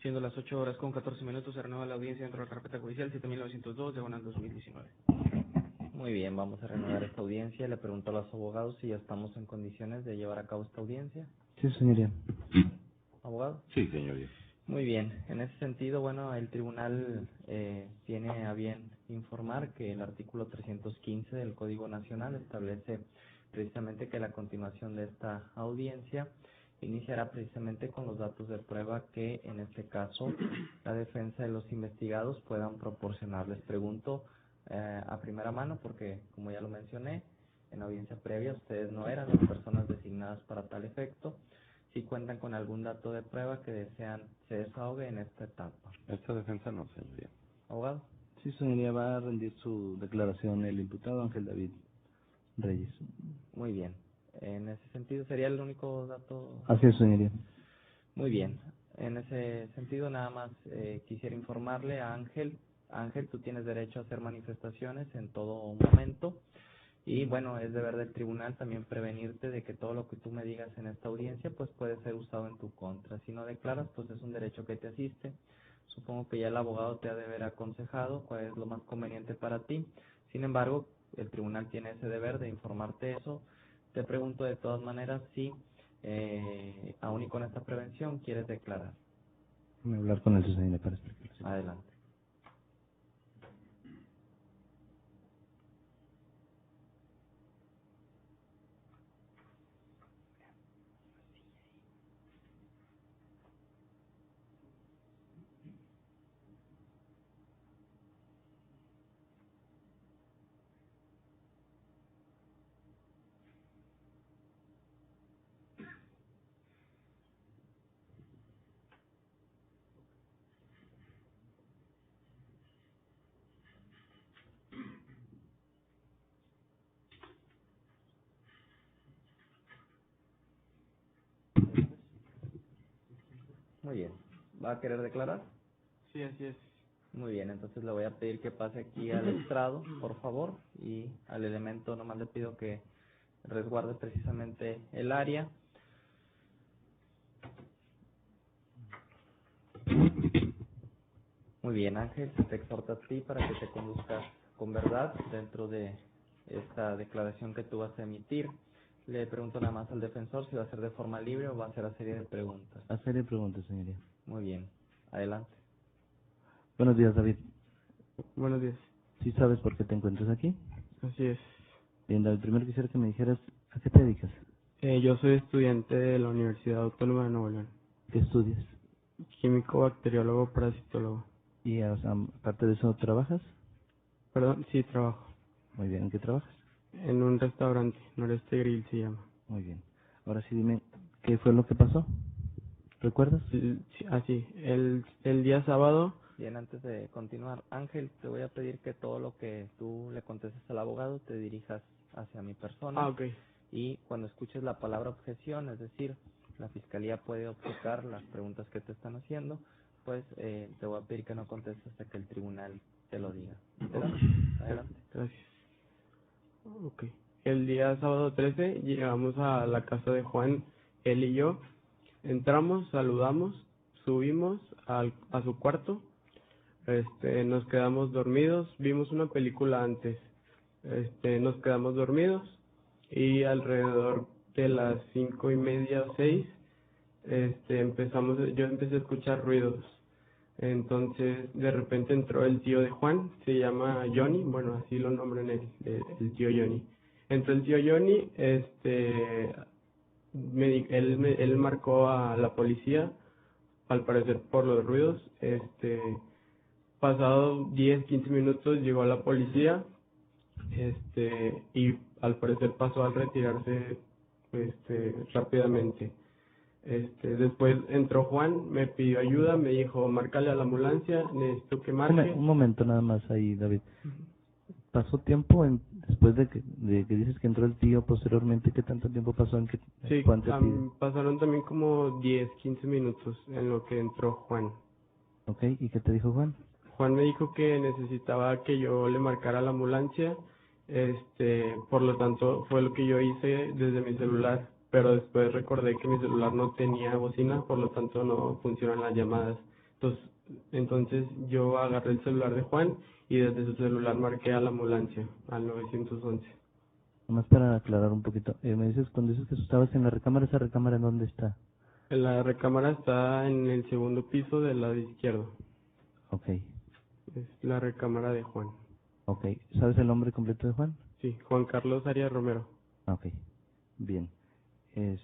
Siendo las 8 horas con 14 minutos, se renueva la audiencia dentro de la carpeta judicial 7902, diagonal 2019. Muy bien, vamos a reanudar esta audiencia. Le pregunto a los abogados si ya estamos en condiciones de llevar a cabo esta audiencia. Sí, señoría. ¿Abogado? Sí, señoría. Muy bien, en ese sentido, bueno, el tribunal tiene a bien informar que el artículo 315 del Código Nacional establece precisamente que la continuación de esta audiencia iniciará precisamente con los datos de prueba que en este caso la defensa de los investigados puedan proporcionar. Les pregunto a primera mano porque, como ya lo mencioné, en la audiencia previa ustedes no eran las personas designadas para tal efecto. Si cuentan con algún dato de prueba que desean se desahogue en esta etapa. Esta defensa no, señoría. ¿Abogado? Sí, señoría, va a rendir su declaración el imputado Ángel David Reyes. Muy bien. En ese sentido, ¿sería el único dato? Así es, señoría. Muy bien. En ese sentido, nada más quisiera informarle a Ángel. Ángel, tú tienes derecho a hacer manifestaciones en todo momento. Y bueno, es deber del tribunal también prevenirte de que todo lo que tú me digas en esta audiencia pues puede ser usado en tu contra. Si no declaras, pues es un derecho que te asiste. Supongo que ya el abogado te ha de haber aconsejado cuál es lo más conveniente para ti. Sin embargo, el tribunal tiene ese deber de informarte eso. Te pregunto de todas maneras si, aún y con esta prevención, quieres declarar. Déjame hablar con el señoría para explicarle. Adelante. Muy bien. ¿Va a querer declarar? Sí, así es. Muy bien, entonces le voy a pedir que pase aquí al estrado, por favor, y al elemento nomás le pido que resguarde precisamente el área. Muy bien, Ángel, se te exhorta a ti para que te conduzcas con verdad dentro de esta declaración que tú vas a emitir. Le pregunto nada más al defensor si va a ser de forma libre o va a ser a serie de preguntas. A serie de preguntas, señoría. Muy bien, adelante. Buenos días, David. Buenos días. ¿Sí sabes por qué te encuentras aquí? Así es. Bien, David, primero quisiera que me dijeras a qué te dedicas, Yo soy estudiante de la Universidad Autónoma de Nuevo León. qué estudias Químico, bacteriólogo, parasitólogo. y, o sea, aparte de eso, ¿trabajas? Perdón, sí, trabajo. Muy bien, ¿en qué trabajas? En un restaurante, Noreste Grill se llama. Muy bien. Ahora sí dime, ¿qué fue lo que pasó? ¿Recuerdas? Sí, así, el día sábado. Bien, antes de continuar, Ángel, te voy a pedir que todo lo que tú le contestes al abogado te dirijas hacia mi persona. Ok. Y cuando escuches la palabra objeción, es decir, la fiscalía puede objetar las preguntas que te están haciendo, pues te voy a pedir que no contestes hasta que el tribunal te lo diga. ¿Adelante? Adelante. Gracias. Ok. El día sábado 13 llegamos a la casa de Juan, él y yo. Entramos, saludamos, subimos a su cuarto. Nos quedamos dormidos, vimos una película antes. Nos quedamos dormidos y alrededor de las 5:30 o 6, yo empecé a escuchar ruidos. Entonces, de repente entró el tío de Juan, se llama Johnny, bueno, así lo nombran el tío Johnny. Entró el tío Johnny, él marcó a la policía, al parecer por los ruidos. Pasado 10-15 minutos llegó la policía, y al parecer pasó al retirarse, rápidamente. Después entró Juan, me pidió ayuda, me dijo, márcale a la ambulancia, necesito que marque. Un momento nada más ahí, David. ¿Pasó tiempo después de que dices que entró el tío posteriormente? ¿Qué tanto tiempo pasó en que Sí, Juan te pidió? pasaron también como 10-15 minutos en lo que entró Juan. Ok, ¿y qué te dijo Juan? Juan me dijo que necesitaba que yo le marcara a la ambulancia, por lo tanto fue lo que yo hice desde mi celular, pero después recordé que mi celular no tenía bocina, por lo tanto no funcionan las llamadas. Entonces yo agarré el celular de Juan y desde su celular marqué a la ambulancia, al 911. Nomás para aclarar un poquito, me dices, cuando dices que estabas en la recámara, ¿esa recámara en dónde está? La recámara está en el segundo piso del lado izquierdo. Ok, Es la recámara de Juan. ok. ¿Sabes el nombre completo de Juan? Sí, Juan Carlos Arias Romero. Ok, bien. ¿Es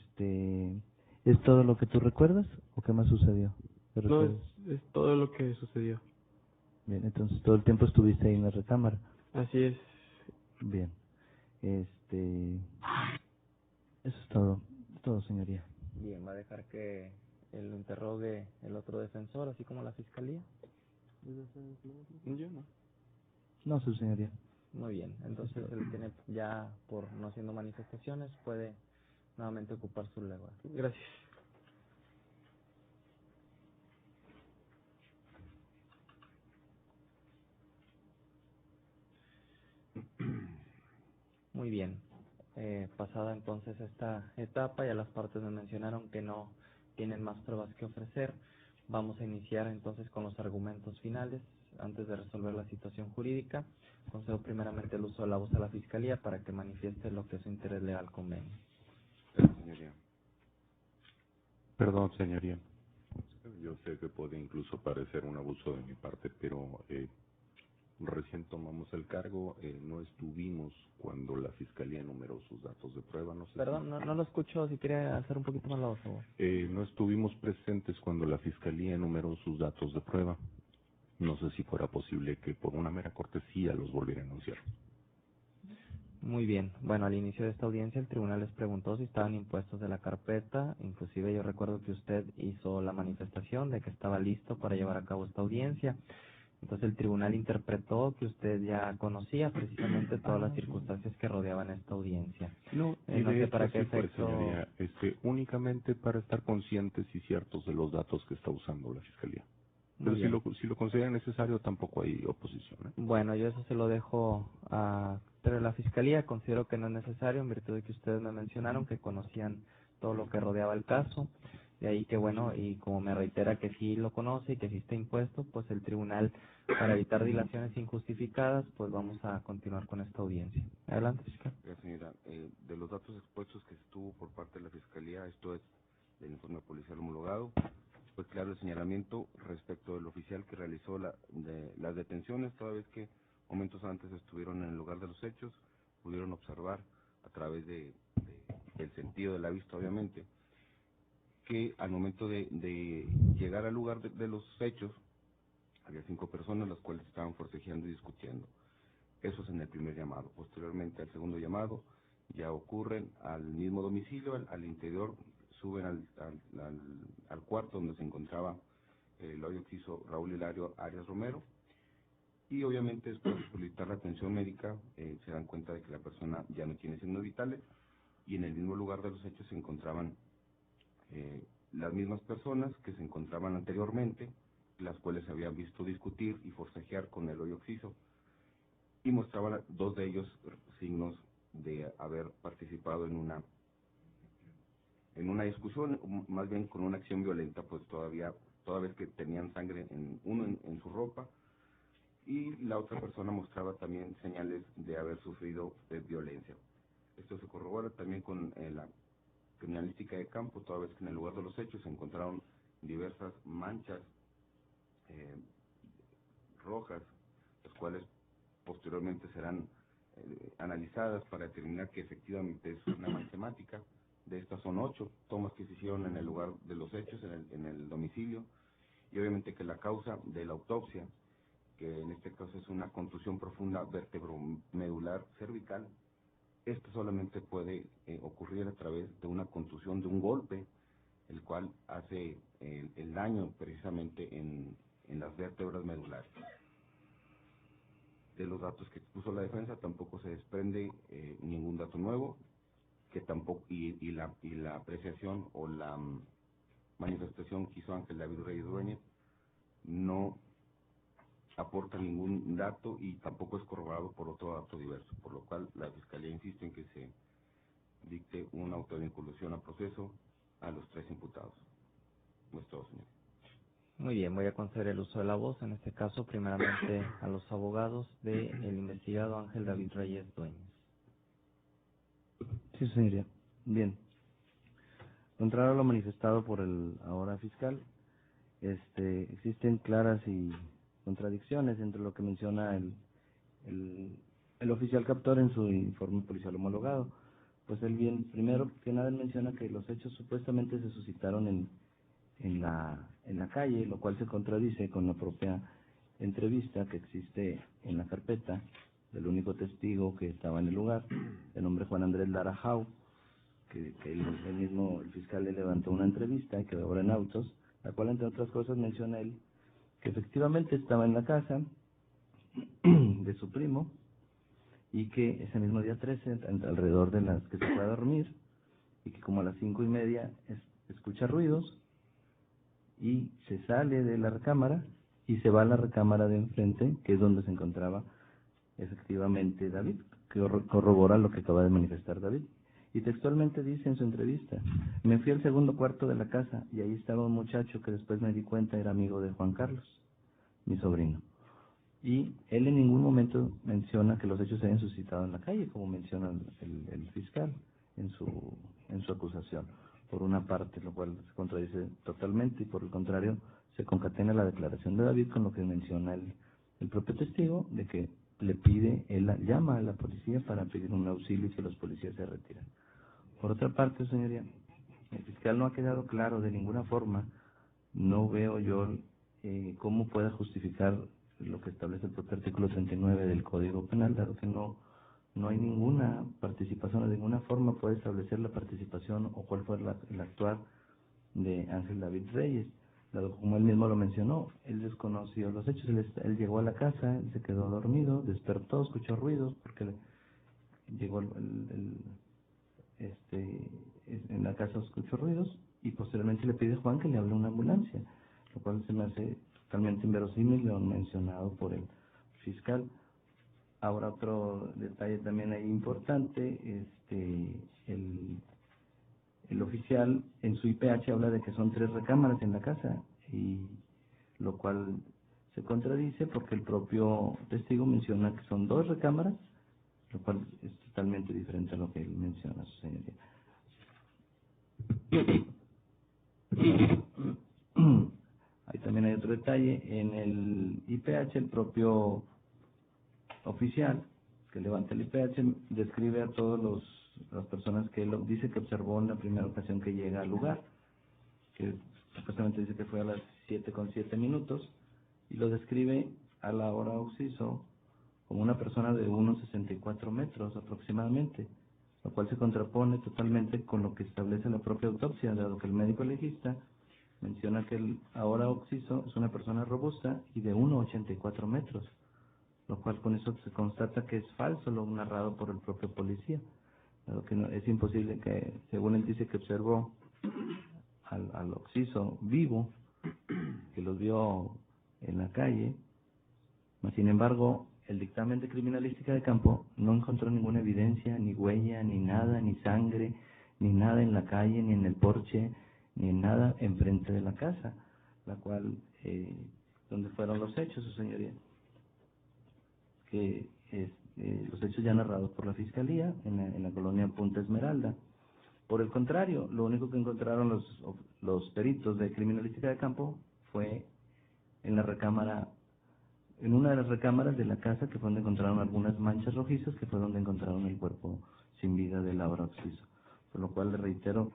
todo lo que tú recuerdas o qué más sucedió? ¿Qué No, recuerdas? es todo lo que sucedió. Bien, entonces todo el tiempo estuviste ahí en la recámara. Así es. Bien, eso es todo, señoría. Bien, va a dejar que lo interrogue el otro defensor, así como la fiscalía. Yo no. No, su señoría. Muy bien, entonces él tiene ya, por no haciendo manifestaciones, puede nuevamente ocupar su lugar. Gracias. Muy bien. Pasada entonces esta etapa, ya las partes me mencionaron que no tienen más pruebas que ofrecer. Vamos a iniciar entonces con los argumentos finales antes de resolver la situación jurídica. Concedo primeramente el uso de la voz a la Fiscalía para que manifieste lo que su interés legal convenga. Señoría. Perdón, señoría. Yo sé que puede incluso parecer un abuso de mi parte, pero recién tomamos el cargo, no estuvimos cuando la Fiscalía enumeró sus datos de prueba, no sé Perdón, no lo escucho, si quiere hacer un poquito más la voz, por favor. no estuvimos presentes cuando la Fiscalía enumeró sus datos de prueba. No sé si fuera posible que por una mera cortesía los volviera a anunciar. Muy bien. Bueno, al inicio de esta audiencia el tribunal les preguntó si estaban impuestos de la carpeta. Inclusive yo recuerdo que usted hizo la manifestación de que estaba listo para llevar a cabo esta audiencia. Entonces el tribunal interpretó que usted ya conocía precisamente todas las circunstancias que rodeaban esta audiencia. No, y No de sé hecho para qué así fue, efecto... señoría, únicamente para estar conscientes y ciertos de los datos que está usando la Fiscalía. Muy Pero bien. si lo considera necesario, tampoco hay oposición, ¿eh? Bueno, yo eso se lo dejo a la Fiscalía. Considero que no es necesario en virtud de que ustedes me mencionaron que conocían todo lo que rodeaba el caso. De ahí que bueno, y como me reitera que sí lo conoce y que sí está impuesto, pues el tribunal, para evitar dilaciones injustificadas, pues vamos a continuar con esta audiencia. Adelante, fiscal. Señora, de los datos expuestos que estuvo por parte de la Fiscalía, esto es del informe policial homologado, fue claro el señalamiento respecto del oficial que realizó las detenciones, toda vez que momentos antes estuvieron en el lugar de los hechos, pudieron observar a través del sentido de la vista, obviamente, que al momento de llegar al lugar de los hechos, había 5 personas las cuales estaban forcejeando y discutiendo. Eso es en el primer llamado. Posteriormente, al segundo llamado, ya ocurren al mismo domicilio, al interior, suben al cuarto donde se encontraba el hoyo que hizo Raúl Hilario Arias Romero, y obviamente después de solicitar la atención médica, se dan cuenta de que la persona ya no tiene signos vitales, y en el mismo lugar de los hechos se encontraban las mismas personas que se encontraban anteriormente, las cuales se habían visto discutir y forcejear con el hoyo oxiso, y mostraban 2 de ellos signos de haber participado en una discusión, más bien con una acción violenta, pues toda vez que tenían sangre en su ropa, y la otra persona mostraba también señales de haber sufrido violencia. Esto se corrobora también con la criminalística de campo, toda vez que en el lugar de los hechos se encontraron diversas manchas rojas, las cuales posteriormente serán analizadas para determinar que efectivamente es una mancha hemática. De estas son 8 tomas que se hicieron en el lugar de los hechos, en el domicilio, y obviamente que la causa de la autopsia, que en este caso es una contusión profunda vertebromedular cervical, esto solamente puede ocurrir a través de una contusión, de un golpe, el cual hace el daño precisamente en las vértebras medulares. De los datos que expuso la defensa tampoco se desprende ningún dato nuevo, que tampoco y la apreciación o la manifestación que hizo Ángel David Reyes Dueñez no aporta ningún dato y tampoco es corroborado por otro dato diverso, por lo cual la Fiscalía insiste en que se dicte una autovinculación a proceso a los 3 imputados. No es todo, señor. Muy bien, voy a conceder el uso de la voz, en este caso, primeramente a los abogados del investigado Ángel David Reyes Dueñas. Sí, señoría. Bien. Contrario a lo manifestado por el ahora fiscal, existen claras y contradicciones entre lo que menciona el oficial captor en su informe policial homologado. Pues él bien, primero que nada, él menciona que los hechos supuestamente se suscitaron en la calle, lo cual se contradice con la propia entrevista que existe en la carpeta del único testigo que estaba en el lugar, de nombre Juan Andrés Lara Jau, que él mismo, el fiscal, le levantó una entrevista y quedó ahora en autos, la cual, entre otras cosas, menciona él que efectivamente estaba en la casa de su primo y que ese mismo día 13, alrededor de las que se fue a dormir, y que como a las 5:30 escucha ruidos y se sale de la recámara y se va a la recámara de enfrente, que es donde se encontraba efectivamente David, que corrobora lo que acaba de manifestar David. Y textualmente dice en su entrevista: me fui al segundo cuarto de la casa y ahí estaba un muchacho que después me di cuenta era amigo de Juan Carlos, mi sobrino. Y él en ningún momento menciona que los hechos se hayan suscitado en la calle, como menciona el fiscal en su acusación, por una parte, lo cual se contradice totalmente, y por el contrario, se concatena la declaración de David con lo que menciona el propio testigo, de que le pide, él llama a la policía para pedir un auxilio y que los policías se retiran. Por otra parte, señoría, el fiscal no ha quedado claro de ninguna forma, no veo yo cómo pueda justificar lo que establece el propio artículo 39 del Código Penal, dado que no hay ninguna participación, de ninguna forma puede establecer la participación o cuál fue el actuar de Ángel David Reyes, dado como él mismo lo mencionó, él desconoció los hechos, él llegó a la casa, él se quedó dormido, despertó, escuchó ruidos, porque llegó en la casa escuchó ruidos, y posteriormente le pide a Juan que le hable una ambulancia, lo cual se me hace totalmente inverosímil, lo mencionado por el fiscal. Ahora, otro detalle también ahí importante, el oficial en su IPH habla de que son 3 recámaras en la casa, y lo cual se contradice porque el propio testigo menciona que son 2 recámaras, lo cual es totalmente diferente a lo que él menciona, su señoría. Ahí también hay otro detalle, en el IPH el propio oficial que levanta el IPH describe a todas las personas que él dice que observó en la primera ocasión que llega al lugar, que supuestamente dice que fue a las 7:07, y lo describe a la hora occiso como una persona de unos 64 metros aproximadamente, lo cual se contrapone totalmente con lo que establece la propia autopsia, dado que el médico legista menciona que el ahora occiso es una persona robusta y de 1,84 metros, lo cual con eso se constata que es falso lo narrado por el propio policía, dado que es imposible que, según él dice que observó al occiso vivo, que los vio en la calle, mas sin embargo el dictamen de criminalística de campo no encontró ninguna evidencia, ni huella, ni nada, ni sangre, ni nada en la calle, ni en el porche, ni en nada enfrente de la casa, la cual, donde fueron los hechos, su señoría, que los hechos ya narrados por la Fiscalía en la colonia Punta Esmeralda. Por el contrario, lo único que encontraron los peritos de criminalística de campo fue en la recámara, en una de las recámaras de la casa, que fue donde encontraron algunas manchas rojizas, que fue donde encontraron el cuerpo sin vida de Laura Occiso. Por lo cual le reitero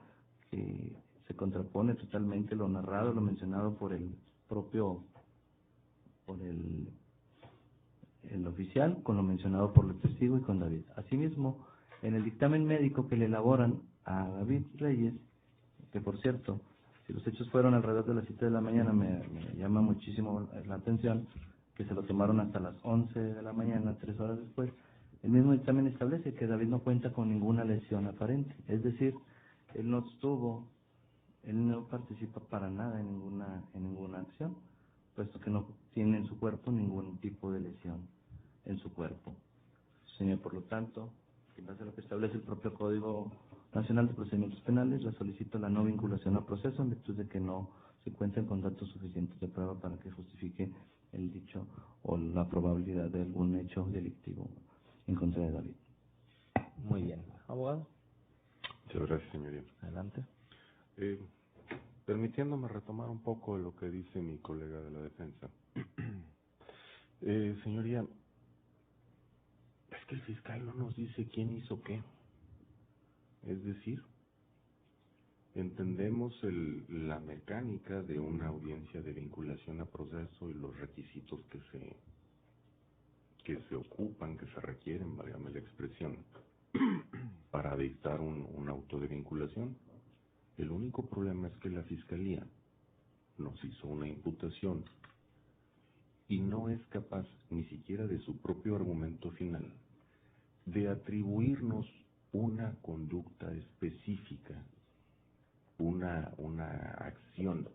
que se contrapone totalmente lo narrado, lo mencionado por el propio, por el oficial, con lo mencionado por el testigo y con David. Asimismo, en el dictamen médico que le elaboran a David Reyes, que por cierto, si los hechos fueron alrededor de las 7 de la mañana, me llama muchísimo la atención que se lo tomaron hasta las 11 de la mañana, 3 horas después. El mismo dictamen establece que David no cuenta con ninguna lesión aparente, es decir, él no participa para nada en ninguna acción, puesto que no tiene en su cuerpo ningún tipo de lesión en su cuerpo. Señor, por lo tanto, en base a lo que establece el propio Código Nacional de Procedimientos Penales, le solicito la no vinculación a proceso en virtud de que no se cuenten con datos suficientes de prueba para que justifique el dicho o la probabilidad de algún hecho delictivo en contra de David. Muy bien. Abogado, Muchas gracias, señoría. adelante. Permitiéndome retomar un poco lo que dice mi colega de la defensa. Señoría, es que el fiscal no nos dice quién hizo qué. Es decir, entendemos la mecánica de una audiencia de vinculación a proceso y los requisitos que se ocupan, que se requieren, válgame la expresión, para dictar un auto de vinculación. El único problema es que la Fiscalía nos hizo una imputación y no es capaz, ni siquiera de su propio argumento final, de atribuirnos una conducta específica, una acción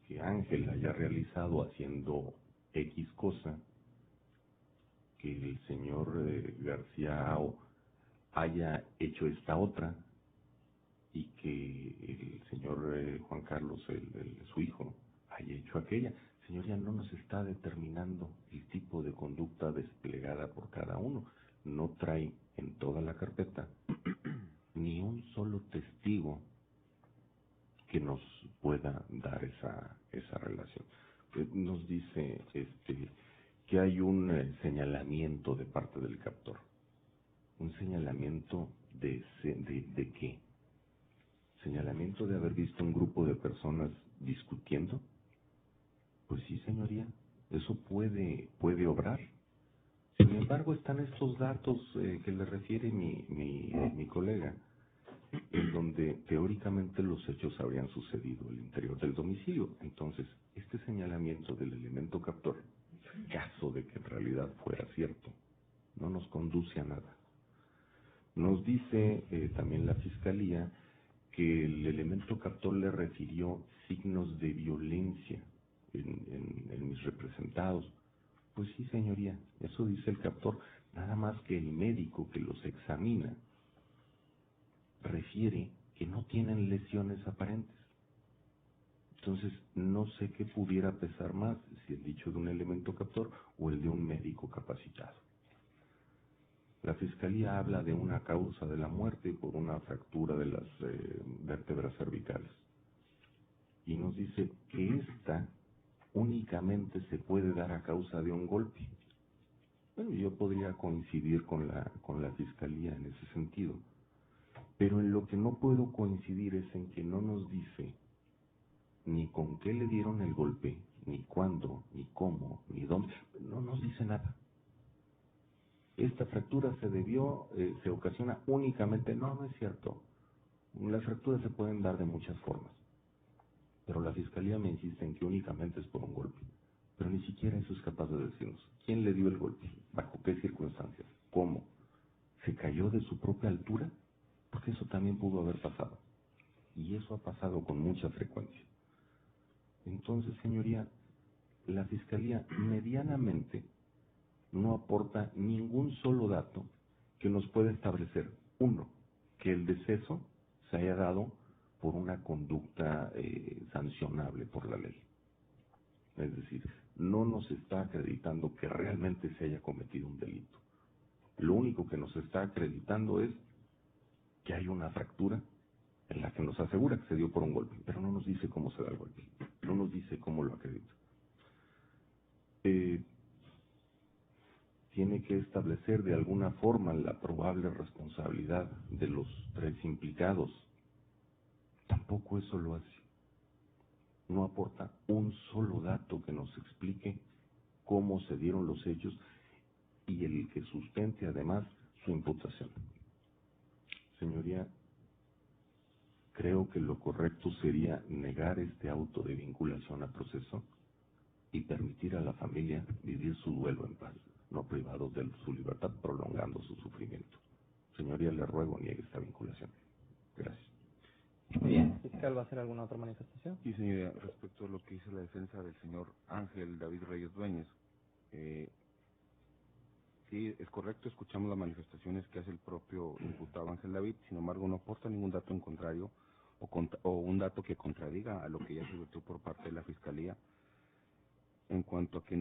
que Ángel haya realizado haciendo X cosa, que el señor García Ao haya hecho esta otra, y que el señor Juan Carlos, su hijo, haya hecho aquella. Señoría, no nos está determinando el tipo de conducta desplegada por cada uno. No trae en toda la carpeta ni un solo testigo que nos pueda dar esa relación. Nos dice que hay un señalamiento de parte del captor. ¿Un señalamiento de qué? ¿Señalamiento de haber visto un grupo de personas discutiendo? Pues sí, señoría, eso puede obrar. Sin embargo, están estos datos que le refiere mi colega, en donde teóricamente los hechos habrían sucedido al interior del domicilio. Entonces, este señalamiento del elemento captor, en caso de que en realidad fuera cierto, no nos conduce a nada. Nos dice también la Fiscalía que el elemento captor le refirió signos de violencia en mis representados. Pues sí, señoría, eso dice el captor, nada más que el médico que los examina refiere que no tienen lesiones aparentes. Entonces, no sé qué pudiera pesar más, si el dicho de un elemento captor o el de un médico capacitado. La Fiscalía habla de una causa de la muerte por una fractura de las vértebras cervicales. Y nos dice que esta únicamente se puede dar a causa de un golpe. Bueno, yo podría coincidir con la Fiscalía en ese sentido. Pero en lo que no puedo coincidir es en que no nos dice ni con qué le dieron el golpe, ni cuándo, ni cómo, ni dónde. No nos dice nada. Esta fractura se ocasiona únicamente, no es cierto. Las fracturas se pueden dar de muchas formas, pero la Fiscalía me insiste en que únicamente es por un golpe. Pero ni siquiera eso es capaz de decirnos. ¿Quién le dio el golpe? ¿Bajo qué circunstancias? ¿Cómo? ¿Se cayó de su propia altura? Porque eso también pudo haber pasado. Y eso ha pasado con mucha frecuencia. Entonces, señoría, la Fiscalía medianamente no aporta ningún solo dato que nos pueda establecer, uno, que el deceso se haya dado por una conducta sancionable por la ley. Es decir, no nos está acreditando que realmente se haya cometido un delito. Lo único que nos está acreditando es que hay una fractura en la que nos asegura que se dio por un golpe, pero no nos dice cómo se da el golpe, no nos dice cómo lo acredita. Tiene que establecer de alguna forma la probable responsabilidad de los tres implicados. Tampoco eso lo hace. No aporta un solo dato que nos explique cómo se dieron los hechos y el que sustente además su imputación. Señoría, creo que lo correcto sería negar este auto de vinculación a proceso y permitir a la familia vivir su duelo en paz, no privados de su libertad, prolongando su sufrimiento. Señoría, le ruego niegue esta vinculación. Gracias. Muy bien. ¿Fiscal va a hacer alguna otra manifestación? Sí, señoría, respecto a lo que hizo la defensa del señor Ángel David Reyes Dueñez, Sí, es correcto, escuchamos las manifestaciones que hace el propio imputado Ángel David, sin embargo no aporta ningún dato en contrario o un dato que contradiga a lo que ya se advirtió por parte de la Fiscalía en cuanto a que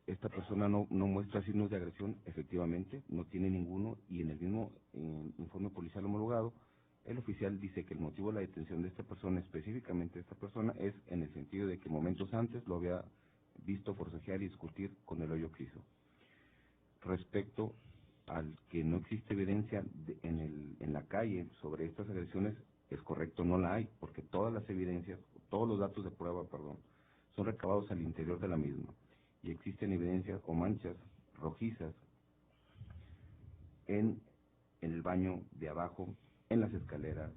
esta persona no muestra signos de agresión. Efectivamente, no tiene ninguno, y en el mismo informe policial homologado, el oficial dice que el motivo de la detención de esta persona, específicamente de esta persona, es en el sentido de que momentos antes lo había visto forcejear y discutir con el hoyo Cristo. Respecto al que no existe evidencia en la calle sobre estas agresiones, es correcto, no la hay, porque todas las evidencias, todos los datos de prueba, perdón, son recabados al interior de la misma, y existen evidencias o manchas rojizas en el baño de abajo, en las escaleras,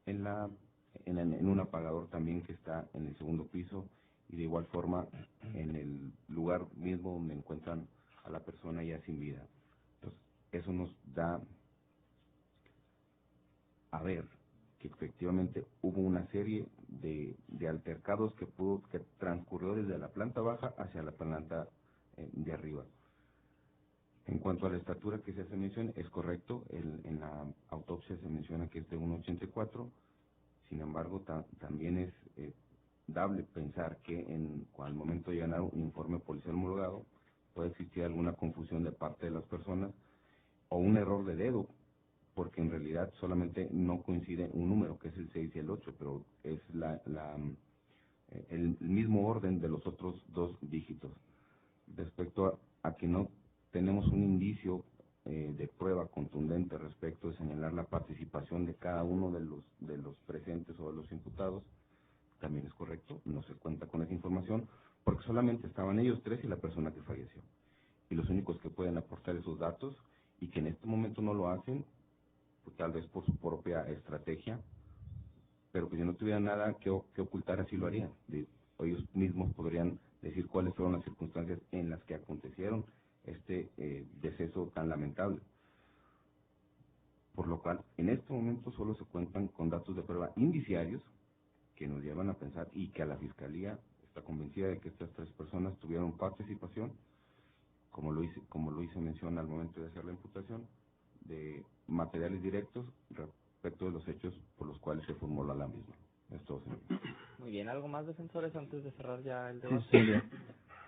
en un apagador también que está en el segundo piso, y de igual forma en el lugar mismo donde encuentran a la persona ya sin vida. Entonces, eso nos da a ver que efectivamente hubo una serie de altercados que transcurrió desde la planta baja hacia la planta de arriba. En cuanto a la estatura que se hace mención, es correcto, en la autopsia se menciona que es de 1,84, sin embargo también es dable pensar que al momento de llenar un informe policial homologado puede existir alguna confusión de parte de las personas o un error de dedo, porque en realidad solamente no coincide un número, que es el 6 y el 8, pero es el mismo orden de los otros dos dígitos. Respecto a que no tenemos un indicio de prueba contundente respecto de señalar la participación de cada uno de los presentes o de los imputados, también es correcto, no se cuenta con esa información, porque solamente estaban ellos tres y la persona que falleció. Y los únicos que pueden aportar esos datos, y que en este momento no lo hacen, pues tal vez por su propia estrategia, pero que si no tuvieran nada que ocultar, así lo harían. Ellos mismos podrían decir cuáles fueron las circunstancias en las que acontecieron este deceso tan lamentable. Por lo cual, en este momento solo se cuentan con datos de prueba indiciarios que nos llevan a pensar, y que a la Fiscalía está convencida de que estas tres personas tuvieron participación, como lo hice mención al momento de hacer la imputación, de materiales directos respecto de los hechos por los cuales se formuló la misma. Es todo, señor. Muy bien, ¿algo más, defensores, antes de cerrar ya el Sí, debate? señor.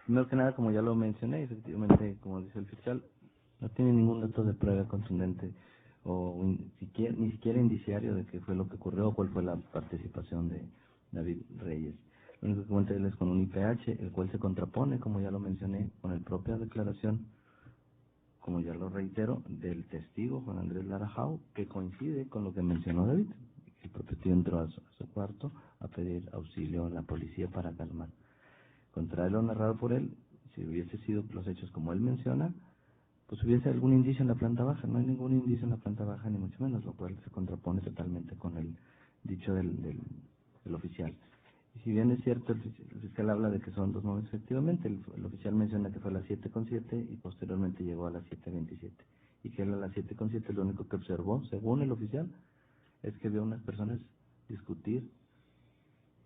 Primero que nada, como ya lo mencioné, efectivamente, como dice el fiscal, no tiene ningún dato de prueba contundente o ni siquiera indiciario de qué fue lo que ocurrió o cuál fue la participación de David Reyes. Lo único que cuenta él es con un IPH, el cual se contrapone, como ya lo mencioné, con la propia declaración, como ya lo reitero, del testigo Juan Andrés Larajao, que coincide con lo que mencionó David. El propio tío entró a su cuarto a pedir auxilio a la policía para calmar. Contrario a lo narrado por él, si hubiese sido los hechos como él menciona, pues hubiese algún indicio en la planta baja. No hay ningún indicio en la planta baja, ni mucho menos, lo cual se contrapone totalmente con el dicho del oficial. Y si bien es cierto, el fiscal habla de que son dos momentos, efectivamente, el oficial menciona que fue a las 7:07 y posteriormente llegó a las 7:27. Y que él a las 7:07 lo único que observó, según el oficial, es que vio a unas personas discutir.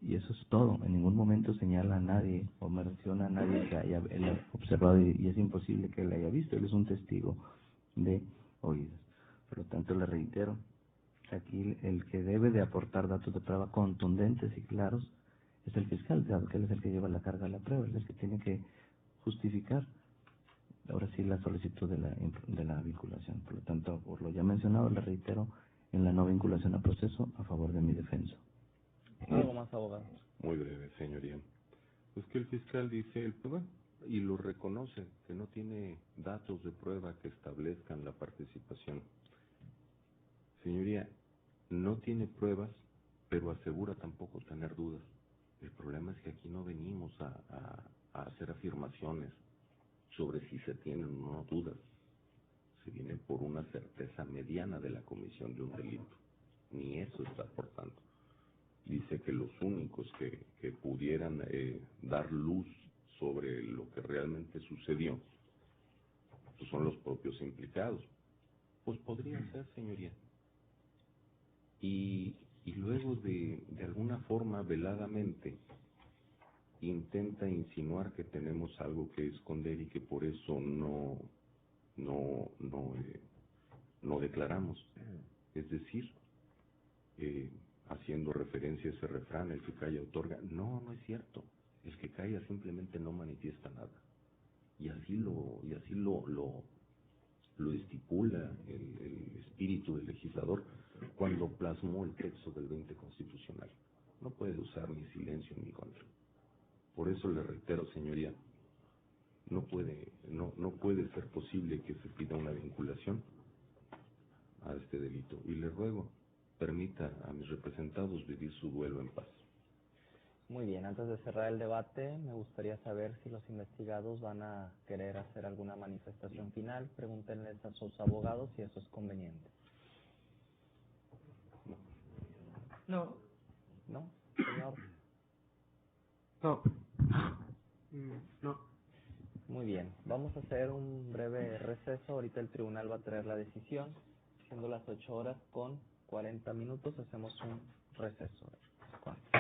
Y eso es todo. En ningún momento señala a nadie o menciona a nadie que haya él observado, y es imposible que él haya visto. Él es un testigo de oídos. Por lo tanto, le reitero, aquí el que debe de aportar datos de prueba contundentes y claros es el fiscal, dado que él es el que lleva la carga de la prueba, él es el que tiene que justificar, ahora sí, la solicitud de la vinculación. Por lo tanto, por lo ya mencionado, le reitero en la no vinculación a proceso a favor de mi defensa. ¿Algo más, abogado? Muy breve, señoría. Pues que el fiscal dice, bueno, y lo reconoce, que no tiene datos de prueba que establezcan la participación. Señoría, no tiene pruebas, pero asegura tampoco tener dudas. El problema es que aquí no venimos a hacer afirmaciones sobre si se tienen o no dudas. Se viene por una certeza mediana de la comisión de un delito. Ni eso está aportando. Dice que los únicos que pudieran dar luz sobre lo que realmente sucedió pues son los propios implicados. Pues podría ser, señoría. Y luego de alguna forma veladamente intenta insinuar que tenemos algo que esconder y que por eso no no declaramos. Es decir, haciendo referencia a ese refrán, el que calla otorga. No, no es cierto. El que calla simplemente no manifiesta nada. Y así lo estipula el espíritu del legislador cuando plasmó el texto del 20 constitucional. No puede usar ni silencio ni contra. Por eso le reitero, señoría, no puede ser posible que se pida una vinculación a este delito. Y le ruego, permita a mis representados vivir su duelo en paz. Muy bien, antes de cerrar el debate, me gustaría saber si los investigados van a querer hacer alguna manifestación final. Pregúntenles a sus abogados si eso es conveniente. No. ¿No, señor? No. No. Muy bien, vamos a hacer un breve receso. Ahorita el tribunal va a traer la decisión. Siendo las 8 horas con 40 minutos, hacemos un receso. ¿Cuánto?